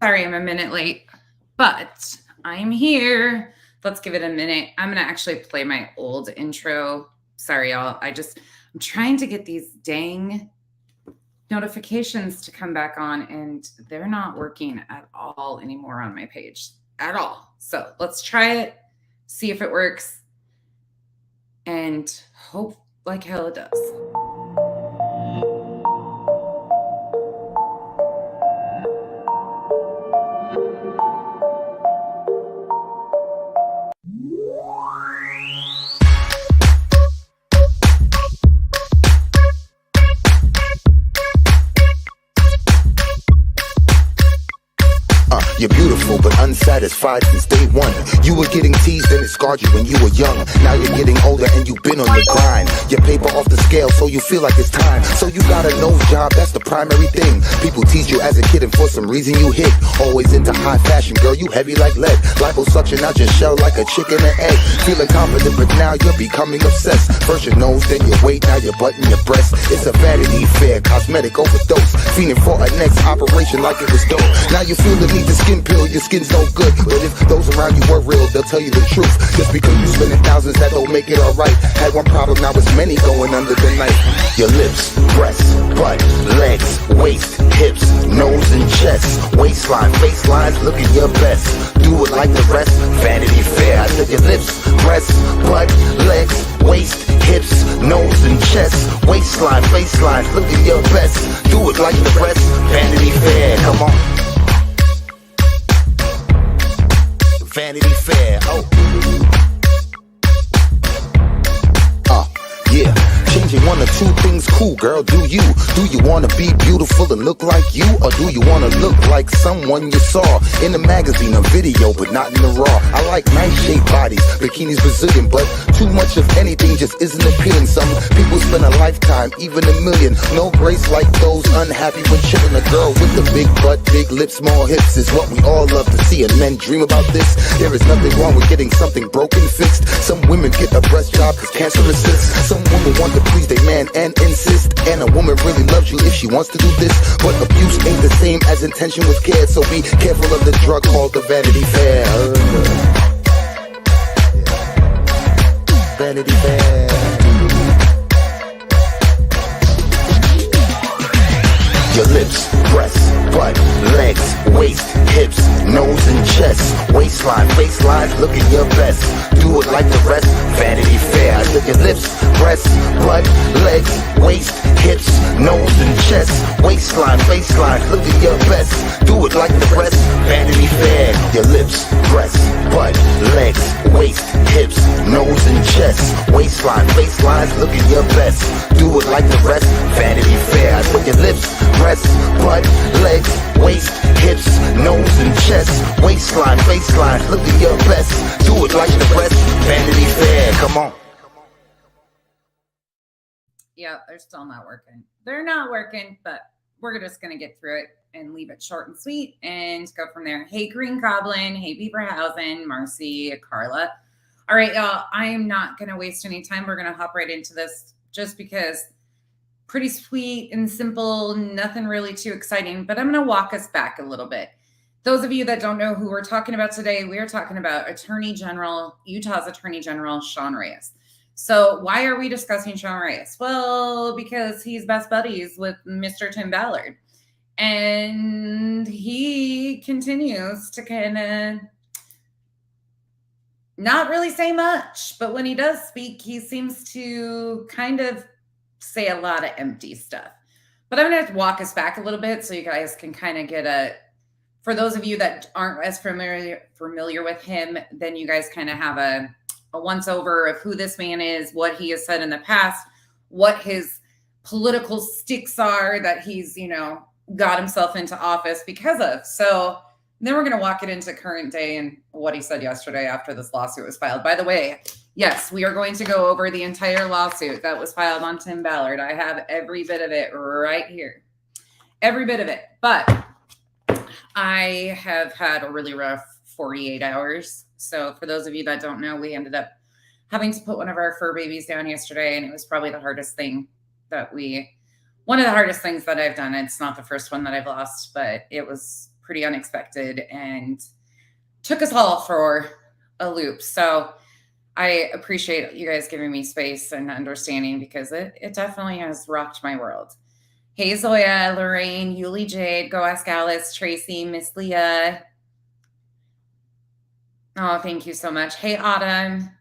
Sorry, I'm a minute late, but I'm here. Let's give it a minute. I'm going to actually play my old intro. Sorry, y'all. I'm trying to get these dang notifications to come back on, and they're not working at all anymore on my page at all. So let's try it, see if it works, and hope like hell it does. You're beautiful but unsatisfied since day one. You were getting teased and it scarred you when you were young. Now you're getting older and you've been on the grind. Your paper off the scale so you feel like it's time. So you got a nose job, that's the primary thing. People tease you as a kid and for some reason you hit. Always into high fashion, girl, you heavy like lead. Liposuction out your shell like a chicken and egg. Feeling confident but now you're becoming obsessed. First your nose, then your weight, now your butt and your breast. It's a vanity fair, cosmetic overdose. Fiending for a next operation like it was dope. Now you feel the need to skin pill, your skin's no good. But if those around you were real, they'll tell you the truth. Just because you spending thousands, that don't make it alright. Had one problem, now it's many going under the knife. Your lips, breasts, butt, legs, waist, hips, nose and chest, waistline, face lines, looking your best. Do it like the rest, Vanity Fair. I said your lips, breasts, butt, legs, waist, hips, nose and chest, waistline, face lines, looking your best. Do it like the rest, Vanity Fair. Come on. Vanity Fair, yeah. Changing one or two things cool, girl, do you? Do you wanna be beautiful and look like you? Or do you wanna look like someone you saw in a magazine or video, but not in the raw? I like nice shaped bodies, bikinis Brazilian, but too much of anything just isn't appealing. Some people spend a lifetime, even a million. No grace like those unhappy when chilling. A girl with a big butt, big lips, small hips is what we all love to see, and men dream about this. There is nothing wrong with getting something broken fixed. Some women get a breast job cause cancer assists. Some women want to please their man and insist. And a woman really loves you if she wants to do this. But abuse ain't the same as intention with care. So be careful of the drug called the Vanity Fair. Vanity Fair. Your lips, breasts, butt, legs, waist, hips, nose and chest, waistline, face lines, looking your best. Do it like the rest, Vanity Fair. I said your lips, breasts, butt, legs, waist, hips, nose and chest, waistline, face lines, looking your best. Do it like the rest, Vanity Fair. Your lips, breasts, butt, legs, waist, hips, nose and chest, waistline, face lines, looking your best. Do it like the rest, Vanity Fair. I said your lips, breasts, butt, legs, waist, hips, nose and chest, waistline, face lines, look at your best. Do it like the rest, Vanity Fair. Come on. Yeah, they're still not working. They're not working, but we're just going to get through it and leave it short and sweet and go from there. Hey, Green Goblin. Hey, Beaverhausen, Marcy, Carla. All right, y'all. I'm not going to waste any time. We're going to hop right into this just because pretty sweet and simple, nothing really too exciting, but I'm going to walk us back a little bit. Those of you that don't know who we're talking about today, we are talking about Utah's Attorney General, Sean Reyes. So why are we discussing Sean Reyes? Well, because he's best buddies with Mr. Tim Ballard. And he continues to kind of not really say much, but when he does speak, he seems to kind of say a lot of empty stuff. But I'm going to walk us back a little bit so you guys can kind of get for those of you that aren't as familiar with him, then you guys kind of have a once over of who this man is, what he has said in the past, what his political sticks are that he's, got himself into office because of. So then we're going to walk it into current day and what he said yesterday after this lawsuit was filed. By the way, yes, we are going to go over the entire lawsuit that was filed on Tim Ballard. I have every bit of it right here. Every bit of it. But I have had a really rough 48 hours. So for those of you that don't know, we ended up having to put one of our fur babies down yesterday, and it was probably one of the hardest things that I've done. It's not the first one that I've lost, but it was pretty unexpected and took us all for a loop. So I appreciate you guys giving me space and understanding because it definitely has rocked my world. Hey, Zoya, Lorraine, Yuli Jade, Go Ask Alice, Tracy, Miss Leah. Oh, thank you so much. Hey, Autumn.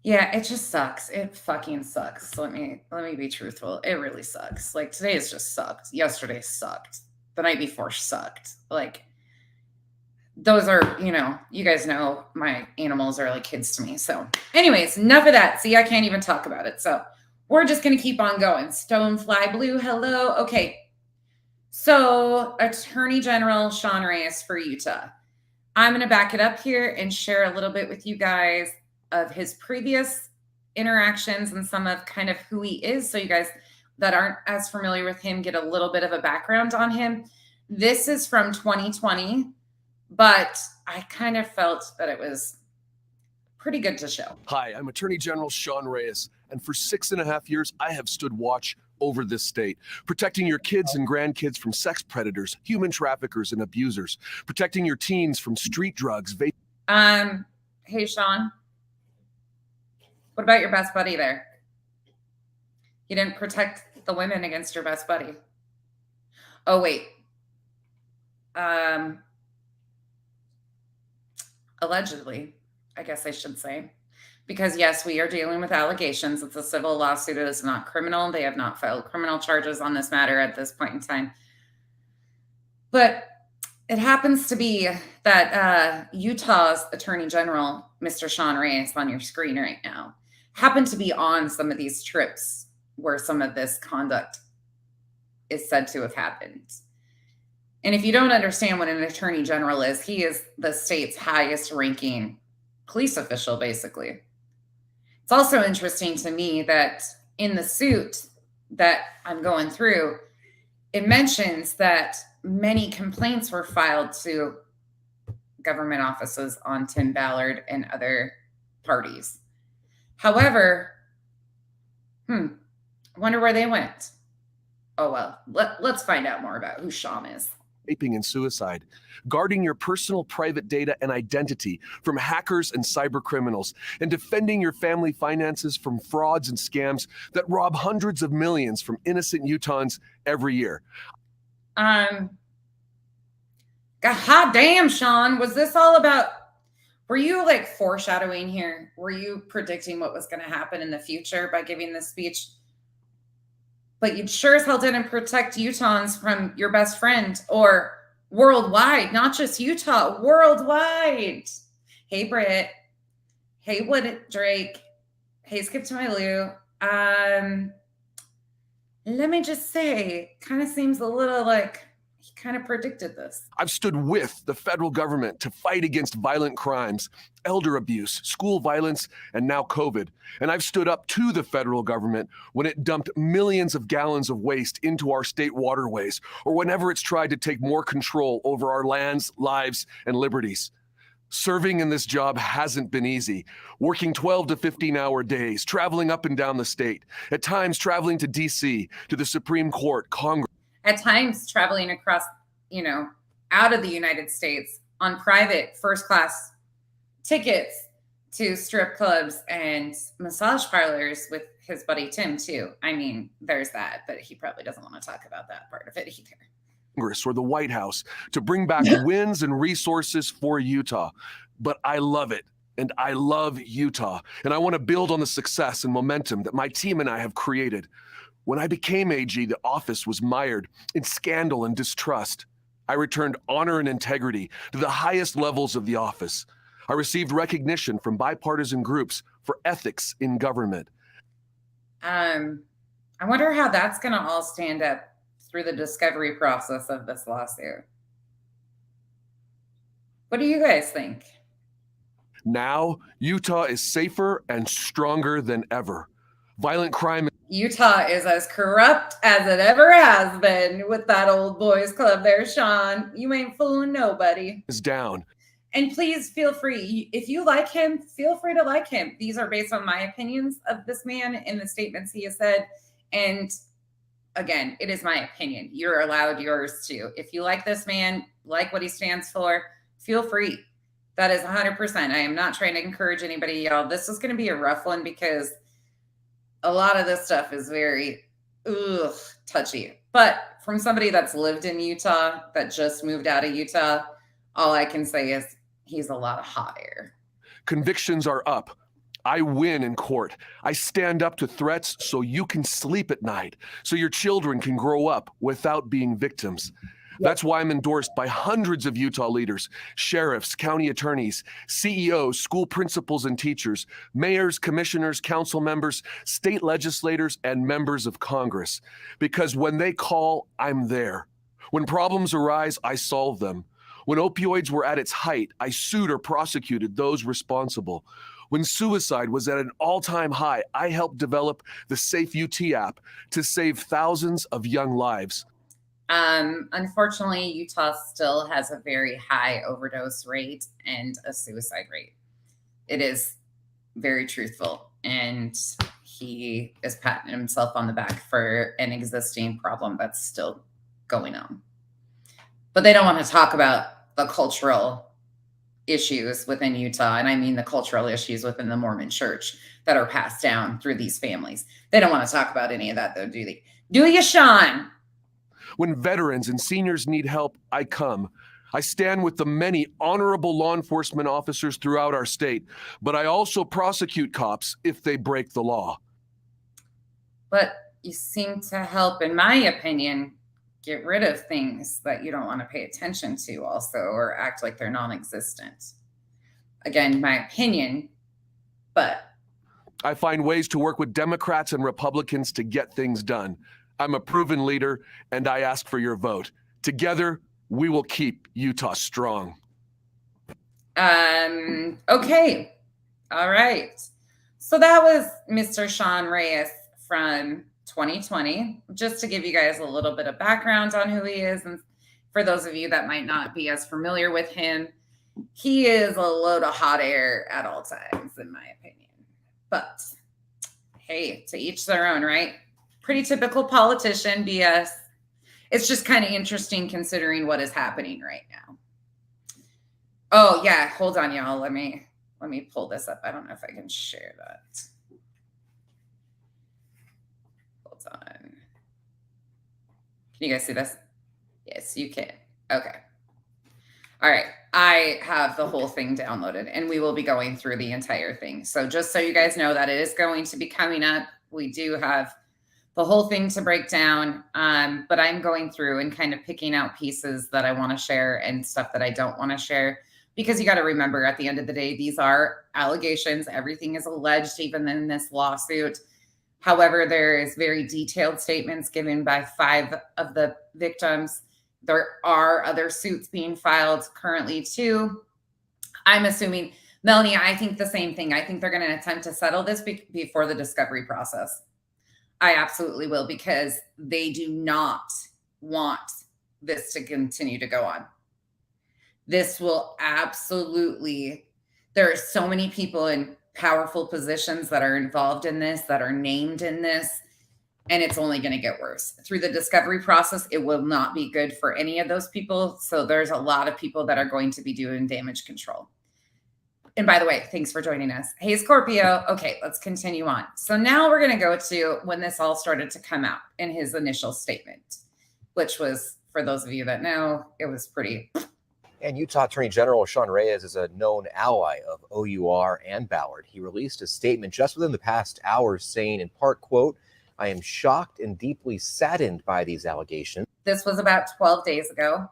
Yeah, it just sucks. It fucking sucks. Let me be truthful. It really sucks. Like today has just sucked. Yesterday sucked. The night before sucked. Like those are, you guys know my animals are like kids to me. So anyways, enough of that. See, I can't even talk about it. So we're just going to keep on going. Stonefly Blue, hello. Okay. So Attorney General Sean Reyes for Utah. I'm going to back it up here and share a little bit with you guys of his previous interactions and some of kind of who he is. So you guys that aren't as familiar with him get a little bit of a background on him. This is from 2020, but I kind of felt that it was pretty good to show. Hi, I'm Attorney General Sean Reyes, and for 6.5 years, I have stood watch over this state, protecting your kids and grandkids from sex predators, human traffickers, and abusers, protecting your teens from street drugs. Hey, Sean, what about your best buddy there? You didn't protect the women against your best buddy. Oh, wait. Allegedly, I guess I should say. Because yes, we are dealing with allegations. It's a civil lawsuit. It is not criminal. They have not filed criminal charges on this matter at this point in time. But it happens to be that Utah's Attorney General, Mr. Sean Reyes, on your screen right now, happened to be on some of these trips where some of this conduct is said to have happened. And if you don't understand what an attorney general is, he is the state's highest ranking police official, basically. It's also interesting to me that in the suit that I'm going through, it mentions that many complaints were filed to government offices on Tim Ballard and other parties. However, wonder where they went. Oh, well, let's find out more about who Sean is. Raping and suicide, guarding your personal private data and identity from hackers and cyber criminals, and defending your family finances from frauds and scams that rob hundreds of millions from innocent Utahns every year. God damn, Sean, was this all about, were you like foreshadowing here? Were you predicting what was going to happen in the future by giving this speech? But you sure as hell didn't protect Utahns from your best friend or worldwide, not just Utah, worldwide. Hey, Britt. Hey, Wood Drake. Hey, Skip to My Lou. Let me just say, kind of seems a little like he kind of predicted this. I've stood with the federal government to fight against violent crimes, elder abuse, school violence, and now COVID. And I've stood up to the federal government when it dumped millions of gallons of waste into our state waterways, or whenever it's tried to take more control over our lands, lives, and liberties. Serving in this job hasn't been easy. Working 12 to 15-hour days, traveling up and down the state, at times traveling to D.C., to the Supreme Court, Congress. At times traveling across, out of the United States on private first-class tickets to strip clubs and massage parlors with his buddy Tim, too. I mean, there's that, but he probably doesn't want to talk about that part of it either. Congress or the White House to bring back wins and resources for Utah. But I love it, and I love Utah, and I want to build on the success and momentum that my team and I have created. When I became AG, the office was mired in scandal and distrust. I returned honor and integrity to the highest levels of the office. I received recognition from bipartisan groups for ethics in government. I wonder how that's going to all stand up through the discovery process of this lawsuit. What do you guys think? Now, Utah is safer and stronger than ever. Violent crime. Utah is as corrupt as it ever has been with that old boys club there, Sean. You ain't fooling nobody. Is down. And please feel free. If you like him, feel free to like him. These are based on my opinions of this man and the statements he has said. And again, it is my opinion. You're allowed yours too. If you like this man, like what he stands for, feel free. That is 100%. I am not trying to encourage anybody, y'all. This is going to be a rough one because a lot of this stuff is very touchy. But from somebody that's lived in Utah, that just moved out of Utah, all I can say is he's a lot of hot air. Convictions are up. I win in court. I stand up to threats so you can sleep at night, so your children can grow up without being victims. That's why I'm endorsed by hundreds of Utah leaders, sheriffs, county attorneys, CEOs, school principals and teachers, mayors, commissioners, council members, state legislators, and members of Congress. Because when they call, I'm there. When problems arise, I solve them. When opioids were at its height, I sued or prosecuted those responsible. When suicide was at an all-time high, I helped develop the Safe UT app to save thousands of young lives. Unfortunately, Utah still has a very high overdose rate and a suicide rate. It is very truthful, and he is patting himself on the back for an existing problem that's still going on. But they don't want to talk about the cultural issues within Utah, and I mean the cultural issues within the Mormon church that are passed down through these families. They don't want to talk about any of that, though, do they? Do you, Sean? When veterans and seniors need help, I come. I stand with the many honorable law enforcement officers throughout our state, but I also prosecute cops if they break the law. But you seem to help, in my opinion, get rid of things that you don't want to pay attention to also, or act like they're non-existent. Again, my opinion, but I find ways to work with Democrats and Republicans to get things done. I'm a proven leader, and I ask for your vote. Together, we will keep Utah strong. Okay. All right. So that was Mr. Sean Reyes from 2020. Just to give you guys a little bit of background on who he is, and for those of you that might not be as familiar with him, he is a load of hot air at all times, in my opinion. But hey, to each their own, right? Pretty typical politician BS. It's just kind of interesting considering what is happening right now. Oh yeah, hold on, y'all. Let me pull this up. I don't know if I can share that. Hold on. Can you guys see this? Yes, you can. Okay. All right. I have the whole thing downloaded, and we will be going through the entire thing. So just so you guys know that it is going to be coming up, we do have the whole thing to break down, but I'm going through and kind of picking out pieces that I want to share and stuff that I don't want to share, because you got to remember, at the end of the day, these are allegations. Everything is alleged, even in this lawsuit. However, there is very detailed statements given by 5 of the victims. There are other suits being filed currently too. I'm assuming, Melanie, I think the same thing. I think they're going to attempt to settle this before the discovery process. I absolutely will, because they do not want this to continue to go on. This will absolutely, there are so many people in powerful positions that are involved in this, that are named in this, and it's only going to get worse. Through the discovery process, it will not be good for any of those people. So there's a lot of people that are going to be doing damage control. And by the way, thanks for joining us. Hey, Scorpio. Okay, let's continue on. So now we're going to go to when this all started to come out in his initial statement, which was, for those of you that know, it was pretty. And Utah Attorney General Sean Reyes is a known ally of OUR and Ballard. He released a statement just within the past hours saying, in part, quote, "I am shocked and deeply saddened by these allegations. This was about 12 days ago.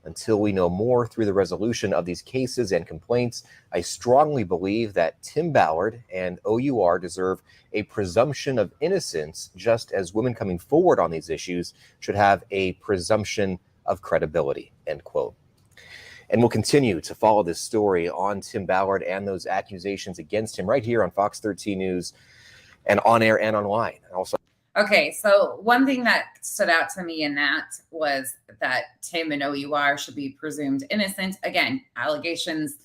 Until we know more through the resolution of these cases and complaints, I strongly believe that Tim Ballard and OUR deserve a presumption of innocence, just as women coming forward on these issues should have a presumption of credibility," end quote. And we'll continue to follow this story on Tim Ballard and those accusations against him right here on Fox 13 News and on air and online. And also, okay, so one thing that stood out to me in that was that Tim and OUR should be presumed innocent. Again, allegations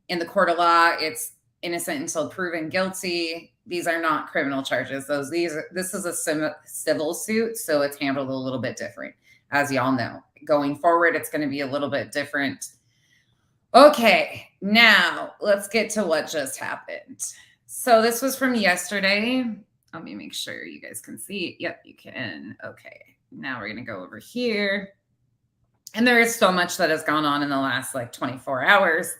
in the court of law, it's innocent until proven guilty. These are not criminal charges. This is a civil suit, so it's handled a little bit different, as y'all know. Going forward, it's going to be a little bit different. Okay, now let's get to what just happened. So this was from yesterday. Let me make sure you guys can see. Yep, you can. Okay, now we're going to go over here. And there is so much that has gone on in the last like 24 hours.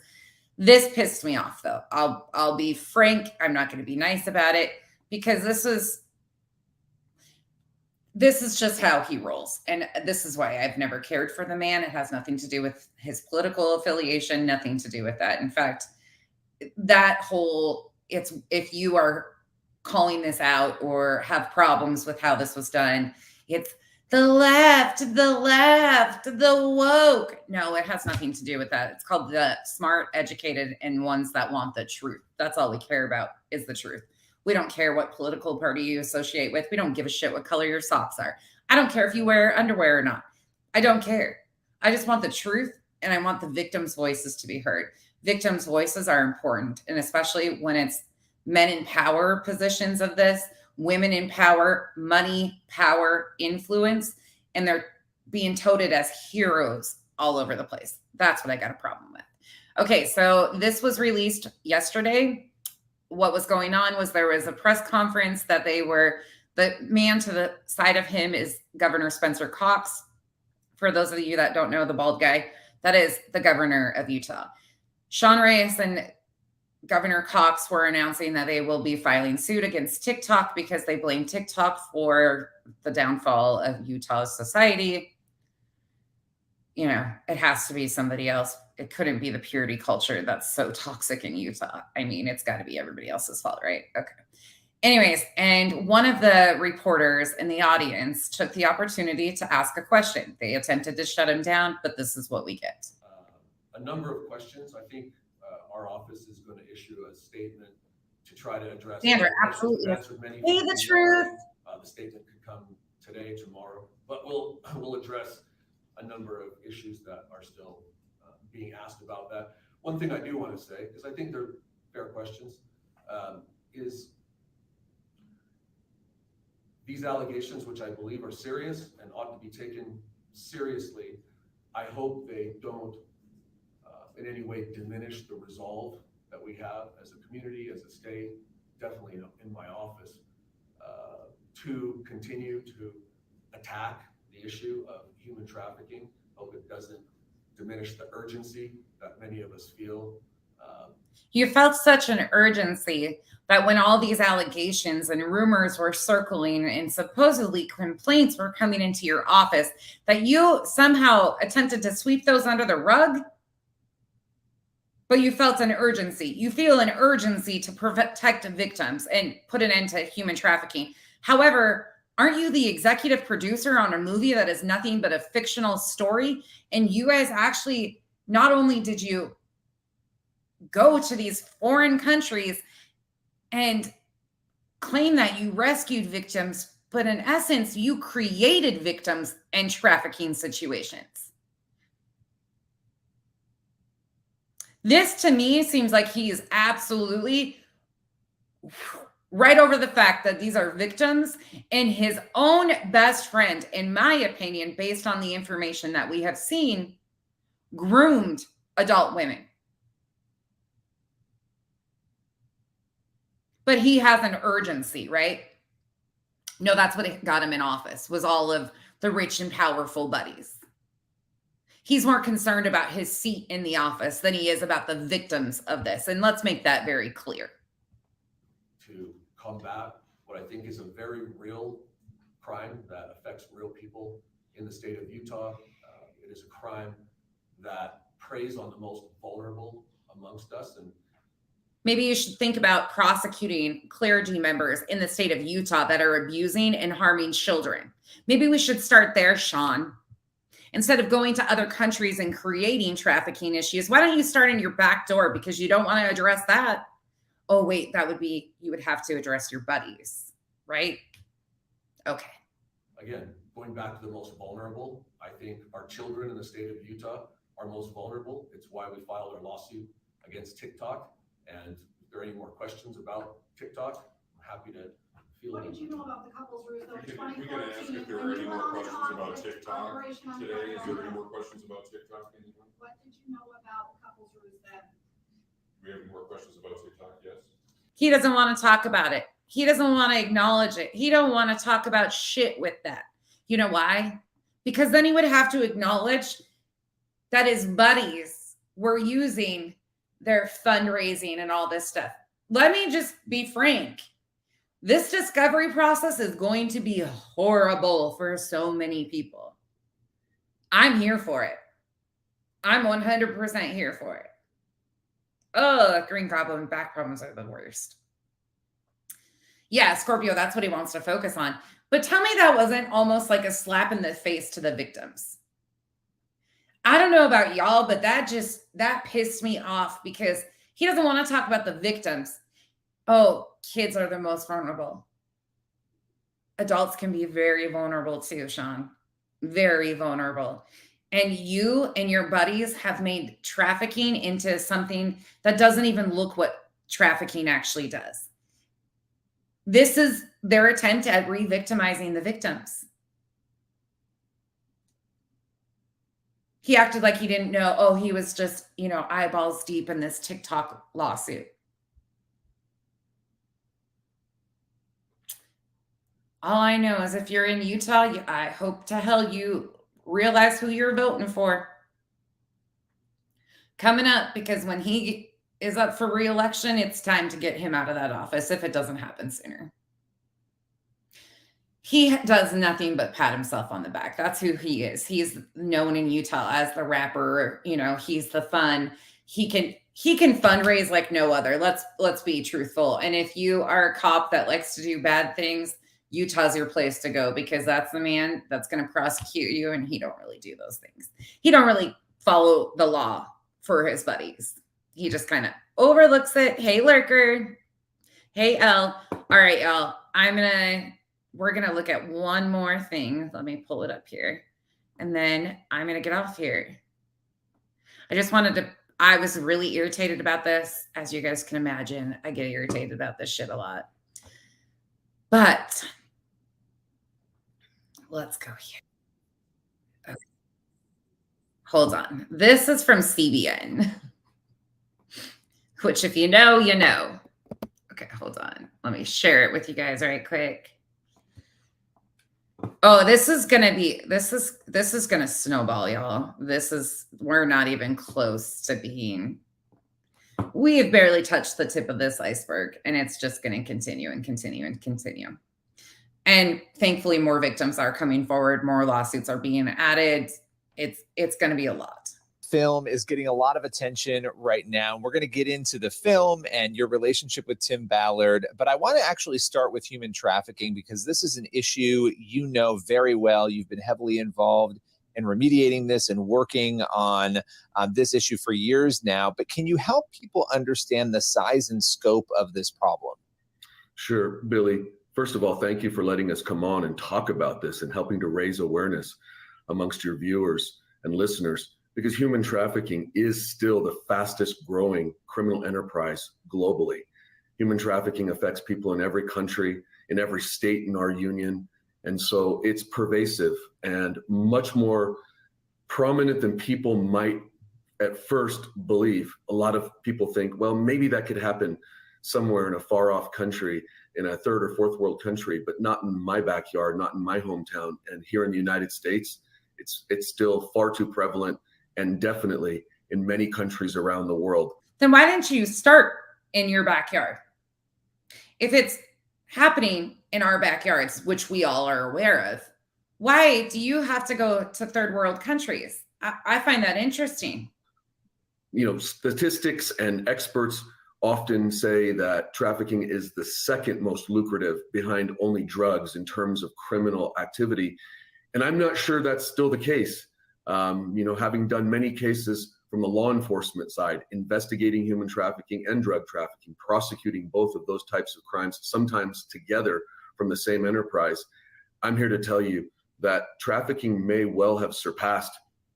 This pissed me off though. I'll be frank. I'm not going to be nice about it because this is just how he rolls. And this is why I've never cared for the man. It has nothing to do with his political affiliation, nothing to do with that. In fact, that whole, it's, if you are calling this out or have problems with how this was done, it's the left, the woke. No, it has nothing to do with that. It's called the smart, educated, and ones that want the truth. That's all we care about is the truth. We don't care what political party you associate with. We don't give a shit what color your socks are. I don't care if you wear underwear or not. I don't care. I just want the truth, and I want the victims' voices to be heard. Victims' voices are important, and especially when it's men in power positions of this, women in power, money, power, influence, and they're being touted as heroes all over the place. That's what I got a problem with. Okay, so this was released yesterday. What was going on was there was a press conference that the man to the side of him is Governor Spencer Cox. For those of you that don't know, the bald guy, that is the governor of Utah. Sean Reyes and Governor Cox were announcing that they will be filing suit against TikTok because they blame TikTok for the downfall of Utah's society. You know, it has to be somebody else. It couldn't be the purity culture that's so toxic in Utah. I mean, it's got to be everybody else's fault, right? Okay. Anyways, and one of the reporters in the audience took the opportunity to ask a question. They attempted to shut him down, but this is what we get. A number of questions. I think our office is going to issue a statement to try to address. Sandra, absolutely. Say the truth. The statement could come today, tomorrow, but we'll address a number of issues that are still being asked about that. One thing I do want to say, because I think they're fair questions, is these allegations, which I believe are serious and ought to be taken seriously, I hope they don't in any way diminish the resolve that we have as a community, as a state, definitely in my office, to continue to attack the issue of human trafficking. Hope it doesn't diminish the urgency that many of us feel. You felt such an urgency that when all these allegations and rumors were circling and supposedly complaints were coming into your office, that you somehow attempted to sweep those under the rug. But you felt an urgency. You feel an urgency to protect victims and put an end to human trafficking. However, aren't you the executive producer on a movie that is nothing but a fictional story? And you guys actually, not only did you go to these foreign countries and claim that you rescued victims, but in essence, you created victims and trafficking situations. This to me seems like he is absolutely right over the fact that these are victims, and his own best friend, in my opinion, based on the information that we have seen, groomed adult women. But he has an urgency, right? No, that's what got him in office, was all of the rich and powerful buddies. He's more concerned about his seat in the office than he is about the victims of this. And let's make that very clear. To combat what I think is a very real crime that affects real people in the state of Utah. It is a crime that preys on the most vulnerable amongst us. And maybe you should think about prosecuting clergy members in the state of Utah that are abusing and harming children. Maybe we should start there, Sean. Instead of going to other countries and creating trafficking issues, why don't you start in your back door, because you don't want to address that? Oh, wait, that would be, you would have to address your buddies, right? Okay. Again, going back to the most vulnerable, I think our children in the state of Utah are most vulnerable. It's why we filed our lawsuit against TikTok. And there any more questions about TikTok, I'm happy to field What them. did you know about the couples ruse though? We can ask if there are any more questions about TikTok today. Is there any more questions about TikTok? Anyone? What did you know about couples ruse then? We have more questions about TikTok, yes. He doesn't want to talk about it. He doesn't want to acknowledge it. He don't want to talk about shit with that. You know why? Because then he would have to acknowledge that his buddies were using their fundraising and all this stuff. Let me just be frank. This discovery process is going to be horrible for so many people. I'm here for it. I'm 100% here for it. Oh, green problem and back problems are the worst. Yeah, Scorpio, that's what he wants to focus on. But tell me that wasn't almost like a slap in the face to the victims. I don't know about y'all, but that pissed me off because he doesn't want to talk about the victims. Oh, kids are the most vulnerable. Adults can be very vulnerable too, Sean. Very vulnerable. And you and your buddies have made trafficking into something that doesn't even look what trafficking actually does. This is their attempt at re-victimizing the victims. He acted like he didn't know. Oh, he was just, eyeballs deep in this TikTok lawsuit. All I know is if you're in Utah, I hope to hell you realize who you're voting for coming up, because when he is up for re-election, it's time to get him out of that office if it doesn't happen sooner. He does nothing but pat himself on the back. That's who he is. He's known in Utah as the rapper. He's the fun. He can fundraise like no other. Let's be truthful. And if you are a cop that likes to do bad things, Utah's your place to go, because that's the man that's going to prosecute you, and he don't really do those things. He don't really follow the law for his buddies. He just kind of overlooks it. Hey, lurker. Hey, L. All right, y'all. We're going to look at one more thing. Let me pull it up here, and then I'm going to get off here. I was really irritated about this. As you guys can imagine, I get irritated about this shit a lot. But let's go here. Okay. Hold on. This is from CBN, which if you know, you know. Okay, hold on. Let me share it with you guys right quick. Oh, this is going to snowball, y'all. We're not even close to being, we have barely touched the tip of this iceberg, and it's just going to continue and continue and continue. And thankfully, more victims are coming forward. More lawsuits are being added. It's going to be a lot. Film is getting a lot of attention right now. We're going to get into the film and your relationship with Tim Ballard, but I want to actually start with human trafficking, because this is an issue you know very well. You've been heavily involved in remediating this and working on this issue for years now. But can you help people understand the size and scope of this problem? Sure, Billy. First of all, thank you for letting us come on and talk about this and helping to raise awareness amongst your viewers and listeners, because human trafficking is still the fastest growing criminal enterprise globally. Human trafficking affects people in every country, in every state in our union. And so it's pervasive and much more prominent than people might at first believe. A lot of people think, well, maybe that could happen somewhere in a far off country, in a third or fourth world country, but not in my backyard, not in my hometown. And here in the United States, it's still far too prevalent, and definitely in many countries around the world. Then why didn't you start in your backyard? If it's happening in our backyards, which we all are aware of, why do you have to go to third world countries? I find that interesting. Statistics and experts often say that trafficking is the second most lucrative, behind only drugs, in terms of criminal activity. And I'm not sure that's still the case. Having done many cases from the law enforcement side, investigating human trafficking and drug trafficking, prosecuting both of those types of crimes, sometimes together from the same enterprise, I'm here to tell you that trafficking may well have surpassed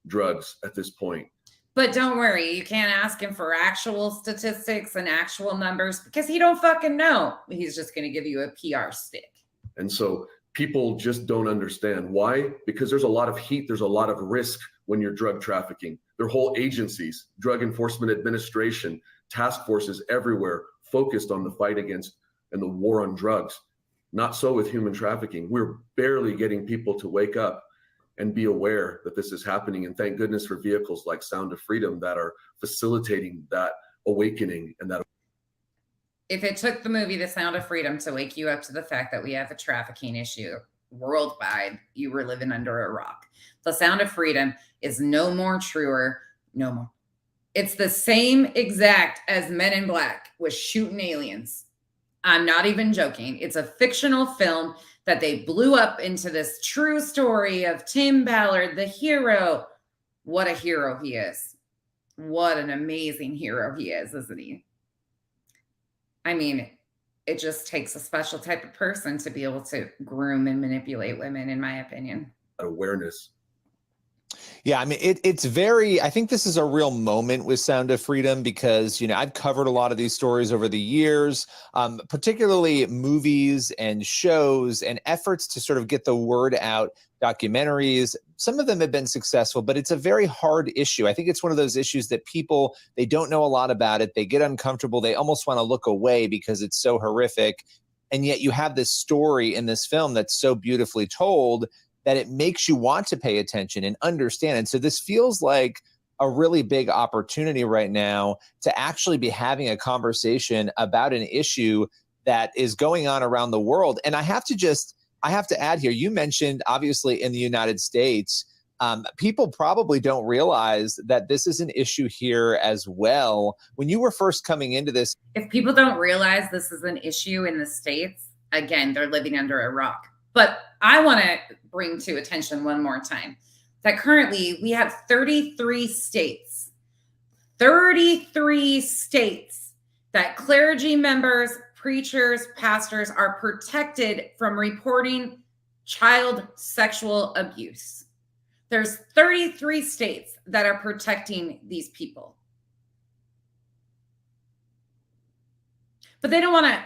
drugs at this point. But don't worry, you can't ask him for actual statistics and actual numbers because he don't fucking know. He's just going to give you a PR stick. And so people just don't understand why, because there's a lot of heat, there's a lot of risk when you're drug trafficking. There are whole agencies, Drug Enforcement Administration, task forces everywhere focused on the fight against and the war on drugs. Not so with human trafficking. We're barely getting people to wake up and be aware that this is happening. And thank goodness for vehicles like Sound of Freedom that are facilitating that awakening and that. If it took the movie The Sound of Freedom to wake you up to the fact that we have a trafficking issue worldwide, you were living under a rock. The Sound of Freedom is no more truer, no more. It's the same exact as Men in Black was shooting aliens. I'm not even joking. It's a fictional film that they blew up into this true story of Tim Ballard, the hero. What a hero he is. What an amazing hero he is, isn't he? I mean, it just takes a special type of person to be able to groom and manipulate women, in my opinion. Awareness. Yeah, I mean, it's very, I think this is a real moment with Sound of Freedom because, you know, I've covered a lot of these stories over the years, particularly movies and shows and efforts to sort of get the word out, documentaries. Some of them have been successful, but it's a very hard issue. I think it's one of those issues that people, they don't know a lot about it. They get uncomfortable. They almost want to look away because it's so horrific. And yet you have this story in this film that's so beautifully told that it makes you want to pay attention and understand. And so this feels like a really big opportunity right now to actually be having a conversation about an issue that is going on around the world. And I have to add here, you mentioned obviously in the United States, people probably don't realize that this is an issue here as well. When you were first coming into this. If people don't realize this is an issue in the States, again, they're living under a rock. But I want to bring to attention one more time that currently we have 33 states that clergy members, preachers, pastors are protected from reporting child sexual abuse. There's 33 states that are protecting these people. But they don't want to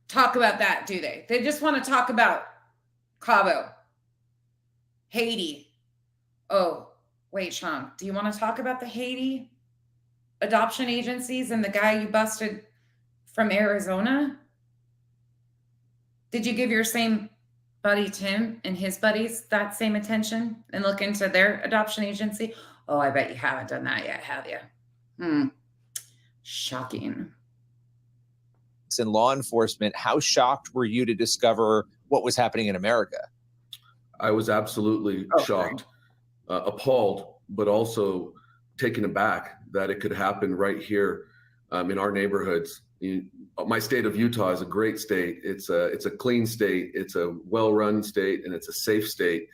talk about that, do they? They just want to talk about Cabo, Haiti. Oh, wait, Sean, do you want to talk about the Haiti adoption agencies and the guy you busted from Arizona? Did you give your same buddy Tim and his buddies that same attention and look into their adoption agency? Oh, I bet you haven't done that yet, have you? Shocking. In law enforcement, how shocked were you to discover what was happening in America? I was absolutely shocked, appalled, but also taken aback that it could happen right here in our neighborhoods. My state of Utah is a great state. It's a clean state. It's a well-run state, and it's a safe state.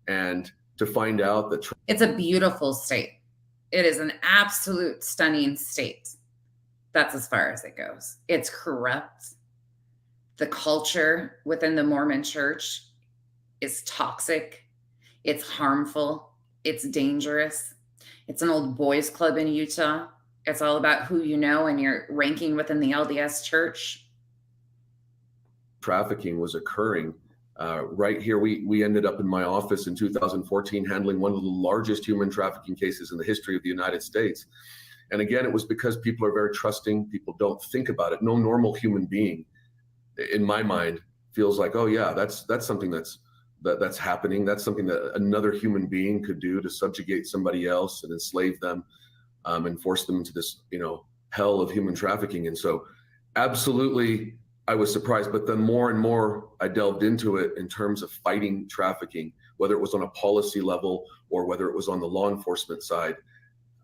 And to find out that it's a beautiful state. It is an absolute stunning state. That's as far as it goes. It's corrupt. The culture within the Mormon church is toxic. It's harmful. It's dangerous. It's an old boys club in Utah. It's all about who you know and your ranking within the LDS church. Trafficking was occurring right here. We ended up in my office in 2014 handling one of the largest human trafficking cases in the history of the United States. And again, it was because people are very trusting. People don't think about it. No normal human being, in my mind, feels like, oh yeah, that's something that's happening. That's something that another human being could do to subjugate somebody else and enslave them and force them into this, hell of human trafficking. And so absolutely, I was surprised. But the more and more I delved into it in terms of fighting trafficking, whether it was on a policy level or whether it was on the law enforcement side,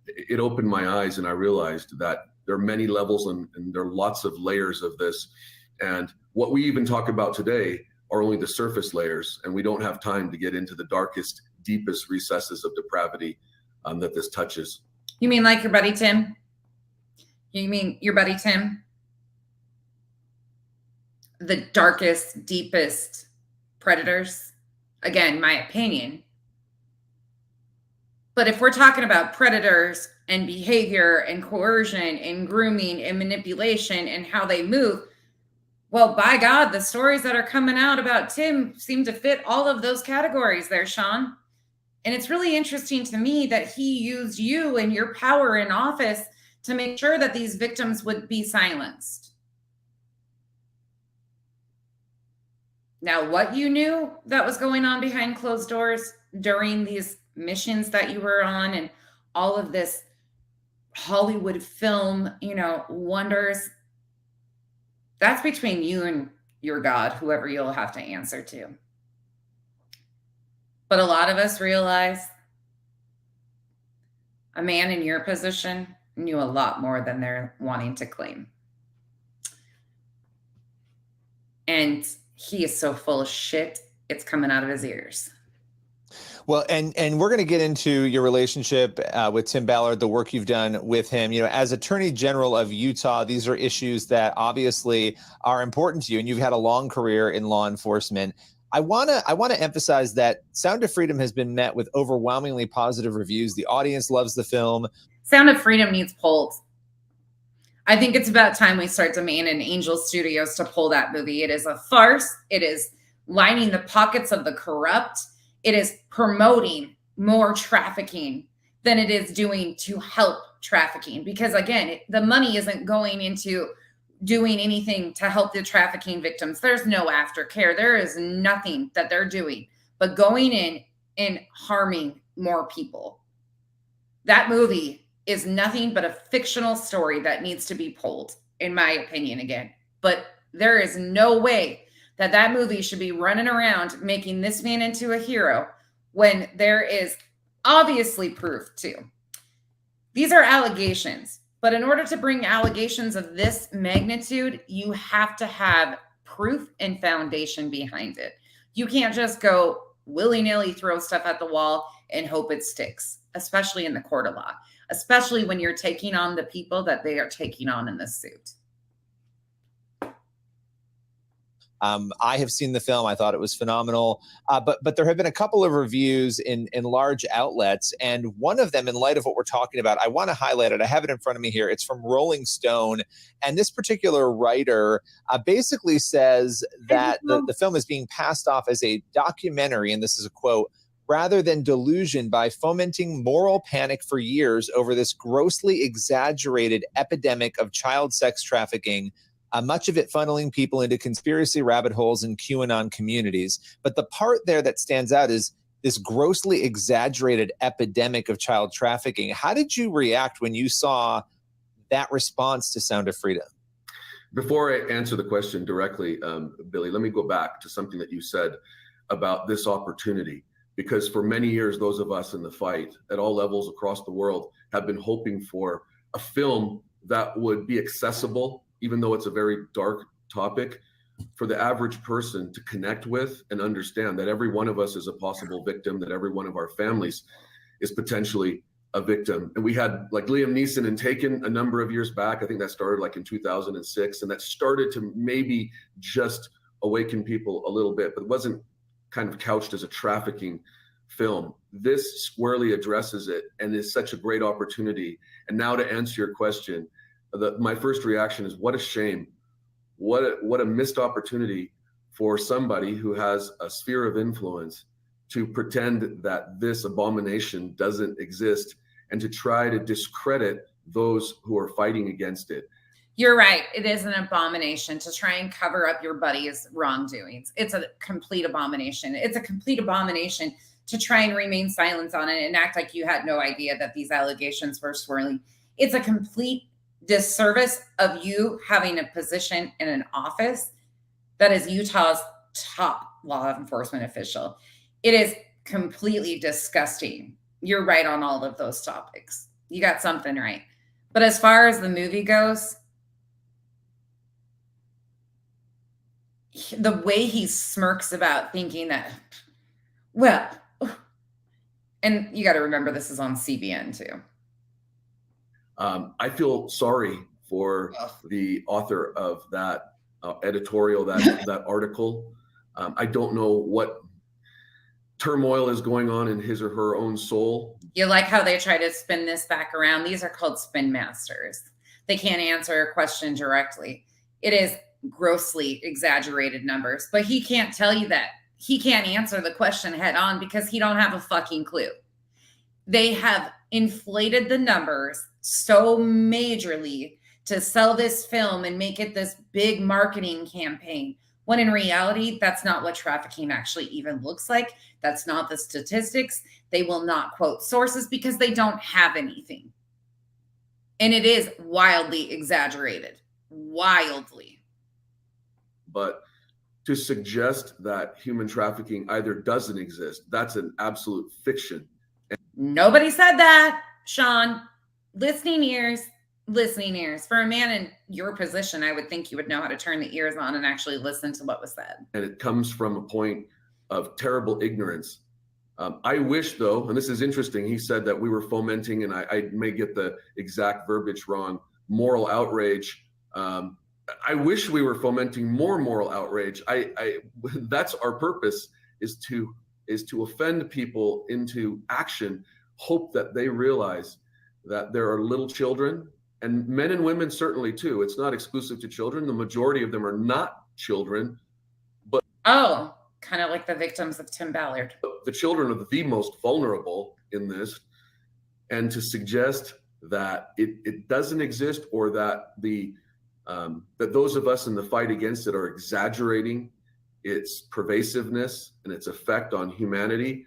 it opened my eyes, and I realized that there are many levels and there are lots of layers of this. And what we even talk about today are only the surface layers, and we don't have time to get into the darkest, deepest recesses of depravity that this touches. You mean like your buddy Tim? You mean your buddy Tim? The darkest, deepest predators? Again, my opinion. But if we're talking about predators and behavior and coercion and grooming and manipulation and how they move, well, by God, the stories that are coming out about Tim seem to fit all of those categories there, Sean. And it's really interesting to me that he used you and your power in office to make sure that these victims would be silenced. Now, what you knew that was going on behind closed doors during these missions that you were on and all of this Hollywood film, wonders, that's between you and your God, whoever you'll have to answer to. But a lot of us realize a man in your position knew a lot more than they're wanting to claim. And he is so full of shit, it's coming out of his ears. Well, and we're going to get into your relationship with Tim Ballard, the work you've done with him. As Attorney General of Utah, these are issues that obviously are important to you, and you've had a long career in law enforcement. I want to emphasize that Sound of Freedom has been met with overwhelmingly positive reviews. The audience loves the film. Sound of Freedom needs pulled. I think it's about time we start demanding Angel Studios to pull that movie. It is a farce. It is lining the pockets of the corrupt. It is promoting more trafficking than it is doing to help trafficking. Because again, the money isn't going into doing anything to help the trafficking victims. There's no aftercare. There is nothing that they're doing but going in and harming more people. That movie is nothing but a fictional story that needs to be pulled, in my opinion, again. But there is no way that movie should be running around making this man into a hero when there is obviously proof too. These are allegations, but in order to bring allegations of this magnitude, you have to have proof and foundation behind it. You can't just go willy-nilly throw stuff at the wall and hope it sticks, especially in the court of law, especially when you're taking on the people that they are taking on in this suit. I have seen the film. I thought it was phenomenal. But there have been a couple of reviews in large outlets. And one of them, in light of what we're talking about, I want to highlight it. I have it in front of me here. It's from Rolling Stone. And this particular writer basically says that the film is being passed off as a documentary, and this is a quote, rather than delusion by fomenting moral panic for years over this grossly exaggerated epidemic of child sex trafficking, much of it funneling people into conspiracy rabbit holes in QAnon communities. But the part there that stands out is this grossly exaggerated epidemic of child trafficking. How did you react when you saw that response to Sound of Freedom? Before I answer the question directly, Billy, let me go back to something that you said about this opportunity. Because for many years, those of us in the fight at all levels across the world have been hoping for a film that would be accessible, even though it's a very dark topic, for the average person to connect with and understand that every one of us is a possible victim, that every one of our families is potentially a victim. And we had like Liam Neeson in Taken a number of years back. I think that started like in 2006, and that started to maybe just awaken people a little bit, but it wasn't kind of couched as a trafficking film. This squarely addresses it and is such a great opportunity. And now to answer your question, my first reaction is what a shame. What a missed opportunity for somebody who has a sphere of influence to pretend that this abomination doesn't exist and to try to discredit those who are fighting against it. You're right. It is an abomination to try and cover up your buddy's wrongdoings. It's a complete abomination. It's a complete abomination to try and remain silent on it and act like you had no idea that these allegations were swirling. It's a complete disservice of you having a position in an office that is Utah's top law enforcement official. It is completely disgusting. You're right on all of those topics. You got something right. But as far as the movie goes, the way he smirks about thinking that, well, and you got to remember this is on CBN too. I feel sorry for the author of that editorial, that article. I don't know what turmoil is going on in his or her own soul, You like how they try to spin this back around? These are called spin masters. They can't answer a question directly. It is grossly exaggerated numbers, but he can't tell you that. He can't answer the question head on because he don't have a fucking clue. They have inflated the numbers so majorly to sell this film and make it this big marketing campaign, when in reality, that's not what trafficking actually even looks like. That's not the statistics. They will not quote sources because they don't have anything. And it is wildly exaggerated. Wildly. But to suggest that human trafficking either doesn't exist, that's an absolute fiction. Nobody said that, Sean. Listening ears. For a man in your position, I would think you would know how to turn the ears on and actually listen to what was said. And it comes from a point of terrible ignorance. I wish, though, and this is interesting, he said that we were fomenting, and I may get the exact verbiage wrong, moral outrage. I wish we were fomenting more moral outrage. That's our purpose, is to offend people into action, hope that they realize that there are little children, and men and women certainly too. It's not exclusive to children. The majority of them are not children, but kind of like the victims of Tim Ballard. The children are the most vulnerable in this. And to suggest that it doesn't exist, or that that those of us in the fight against it are exaggerating its pervasiveness and its effect on humanity,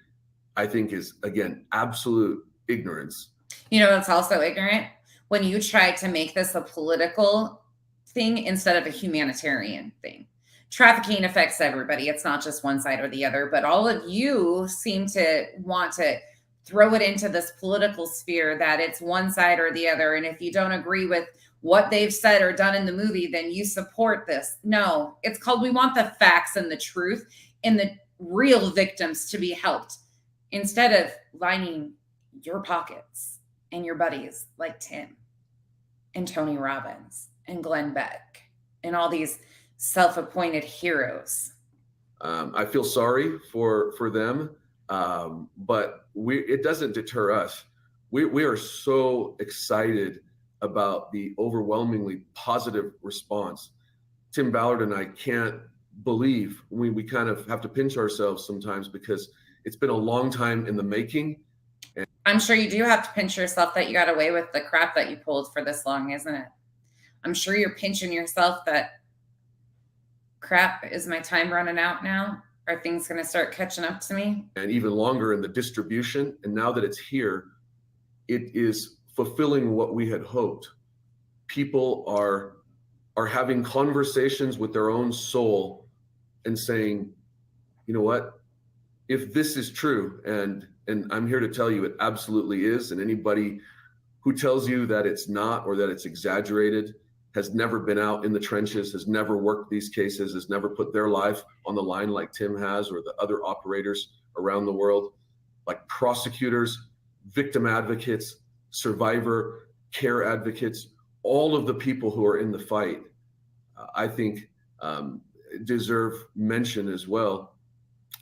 I think is, again, absolute ignorance. You know what's also ignorant? When you try to make this a political thing instead of a humanitarian thing. Trafficking affects everybody. It's not just one side or the other, but all of you seem to want to throw it into this political sphere that it's one side or the other. And if you don't agree with what they've said or done in the movie, then you support this. No, it's called, we want the facts and the truth and the real victims to be helped, instead of lining your pockets and your buddies like Tim and Tony Robbins and Glenn Beck and all these self-appointed heroes. I feel sorry for them, but it doesn't deter us. We are so excited about the overwhelmingly positive response. Tim Ballard and I can't believe, we kind of have to pinch ourselves sometimes because it's been a long time in the making. And I'm sure you do have to pinch yourself that you got away with the crap that you pulled for this long, isn't it? I'm sure you're pinching yourself that, crap, is my time running out now? Are things going to start catching up to me? And even longer in the distribution. And now that it's here, it is fulfilling what we had hoped. People are having conversations with their own soul and saying, you know what, if this is true, and I'm here to tell you it absolutely is, and anybody who tells you that it's not, or that it's exaggerated, has never been out in the trenches, has never worked these cases, has never put their life on the line like Tim has, or the other operators around the world, like prosecutors, victim advocates, survivor care advocates, all of the people who are in the fight, I think deserve mention as well.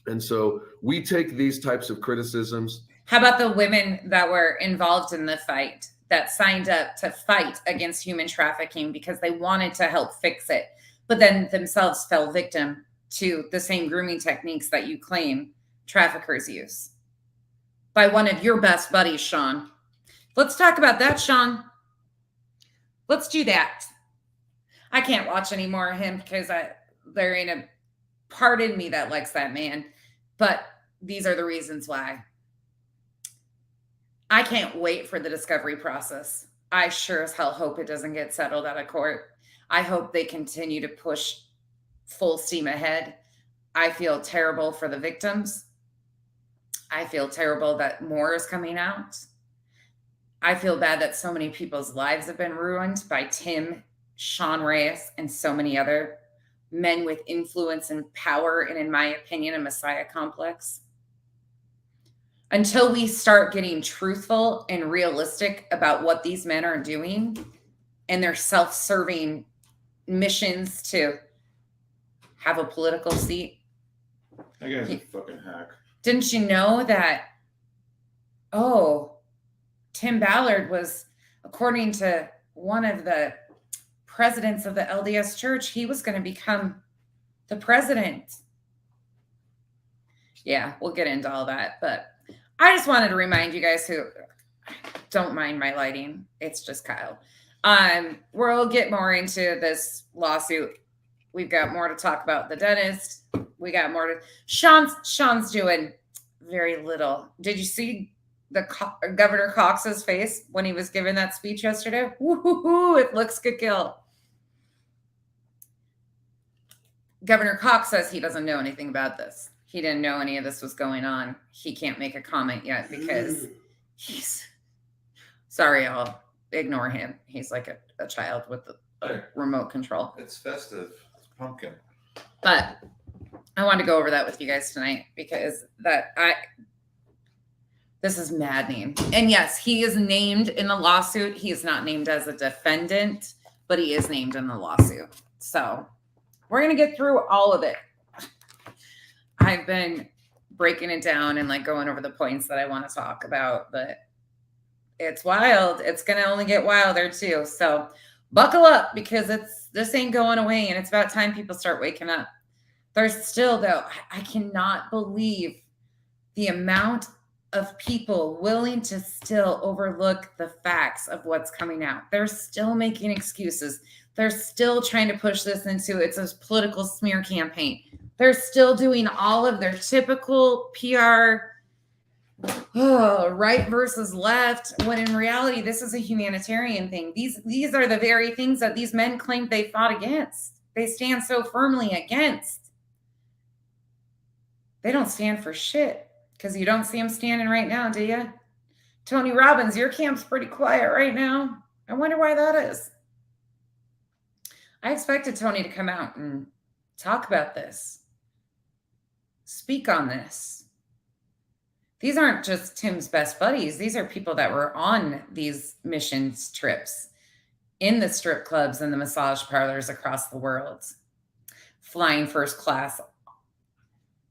And so we take these types of criticisms. How about the women that were involved in the fight, that signed up to fight against human trafficking because they wanted to help fix it, but then themselves fell victim to the same grooming techniques that you claim traffickers use by one of your best buddies, Sean? Let's talk about that, Sean. Let's do that. I can't watch any more of him because there ain't a part in me that likes that man. But these are the reasons why. I can't wait for the discovery process. I sure as hell hope it doesn't get settled out of court. I hope they continue to push full steam ahead. I feel terrible for the victims. I feel terrible that more is coming out. I feel bad that so many people's lives have been ruined by Tim, Sean Reyes, and so many other men with influence and power, and in my opinion, a Messiah complex. Until we start getting truthful and realistic about what these men are doing and their self-serving missions to have a political seat. That guy's a fucking hack. Didn't you know that oh, Tim Ballard was, according to one of the presidents of the LDS Church, he was going to become the president. Yeah, we'll get into all that. But I just wanted to remind you guys who don't mind my lighting. It's just Kyle. We'll get more into this lawsuit. We've got more to talk about. The dentist. We got more to. Sean's doing very little. Did you see the Governor Cox's face when he was giving that speech yesterday? Woo-hoo-hoo, it looks good kill. Governor Cox says he doesn't know anything about this. He didn't know any of this was going on. He can't make a comment yet because he's sorry, I'll ignore him. He's like a child with a remote control. It's festive. It's pumpkin. But I wanted to go over that with you guys tonight because this is maddening. And yes, he is named in the lawsuit. He is not named as a defendant, but he is named in the lawsuit. So we're going to get through all of it. I've been breaking it down and like going over the points that I want to talk about, but it's wild. It's going to only get wilder too. So buckle up because this ain't going away. And it's about time people start waking up. There's still though, I cannot believe the amount of people willing to still overlook the facts of what's coming out. They're still making excuses. They're still trying to push this into it's a political smear campaign. They're still doing all of their typical PR, right versus left, when in reality, this is a humanitarian thing. These are the very things that these men claimed they fought against. They stand so firmly against. They don't stand for shit because you don't see them standing right now, do you? Tony Robbins, your camp's pretty quiet right now. I wonder why that is. I expected Tony to come out and talk about this, speak on this. These aren't just Tim's best buddies. These are people that were on these missions trips in the strip clubs and the massage parlors across the world, flying first class,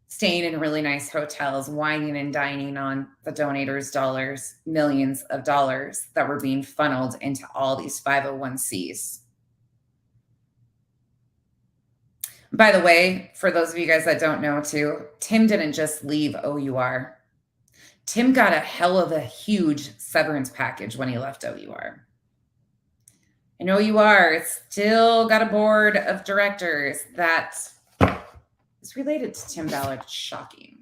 staying in really nice hotels, whining and dining on the donators' dollars, millions of dollars that were being funneled into all these 501c. By the way, for those of you guys that don't know too, Tim didn't just leave OUR. Tim got a hell of a huge severance package when he left OUR. And OUR still got a board of directors that is related to Tim Ballard. Shocking.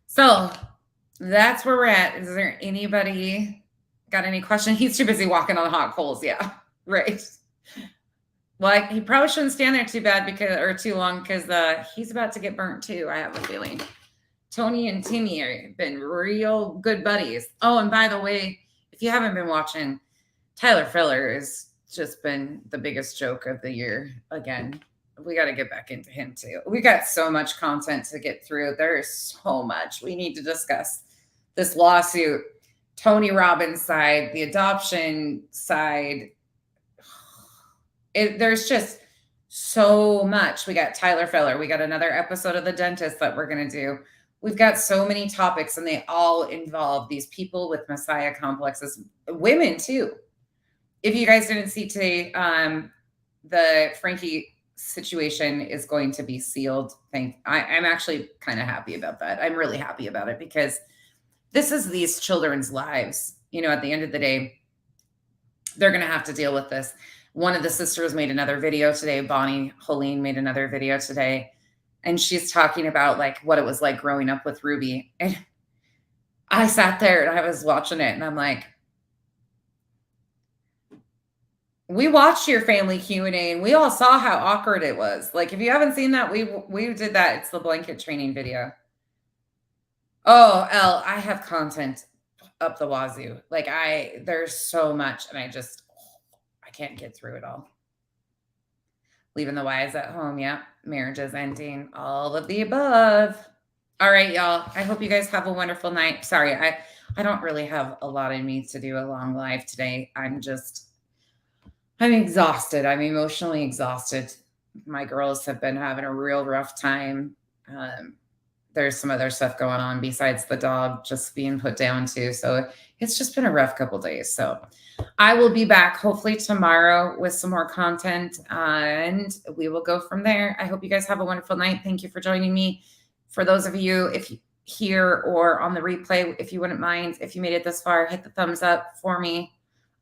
So that's where we're at. Is there anybody got any questions? He's too busy walking on hot coals. Yeah, right. Well, he probably shouldn't stand there too long because he's about to get burnt too. I have a feeling. Tony and Timmy have been real good buddies. Oh, and by the way, if you haven't been watching, Tyler Filler has just been the biggest joke of the year again. We got to get back into him too. We got so much content to get through. There is so much we need to discuss. This lawsuit, Tony Robbins' side, the adoption side. There's just so much. We got Tyler Feller. We got another episode of The Dentist that we're going to do. We've got so many topics, and they all involve these people with Messiah complexes, women too. If you guys didn't see today, the Frankie situation is going to be sealed. I'm actually kind of happy about that. I'm really happy about it because this is these children's lives. You know, at the end of the day, they're going to have to deal with this. One of the sisters made another video today. Bonnie Helene made another video today. And she's talking about like what it was like growing up with Ruby. And I sat there and I was watching it and I'm like, we watched your family Q&A and we all saw how awkward it was. Like, if you haven't seen that, we did that. It's the blanket training video. Oh, Elle, I have content up the wazoo. Like there's so much and I can't get through it all. Leaving the wives at home. Yeah. Marriage is ending. All of the above. All right, y'all. I hope you guys have a wonderful night. Sorry, I don't really have a lot in me to do a long live today. I'm exhausted. I'm emotionally exhausted. My girls have been having a real rough time. there's some other stuff going on besides the dog just being put down too. So it's just been a rough couple days. So I will be back hopefully tomorrow with some more content, and we will go from there. I hope you guys have a wonderful night. Thank you for joining me. For those of you, if you here or on the replay, if you wouldn't mind, if you made it this far, hit the thumbs up for me.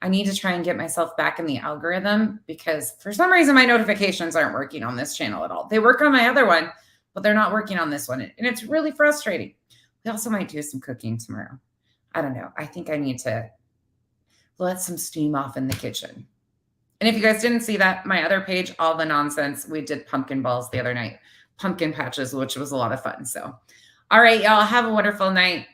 I need to try and get myself back in the algorithm because for some reason my notifications aren't working on this channel at all. They work on my other one, but they're not working on this one. And it's really frustrating. We also might do some cooking tomorrow. I don't know. I think I need to let some steam off in the kitchen. And if you guys didn't see that, my other page, All the Nonsense, we did pumpkin balls the other night, pumpkin patches, which was a lot of fun. So, all right, y'all, have a wonderful night.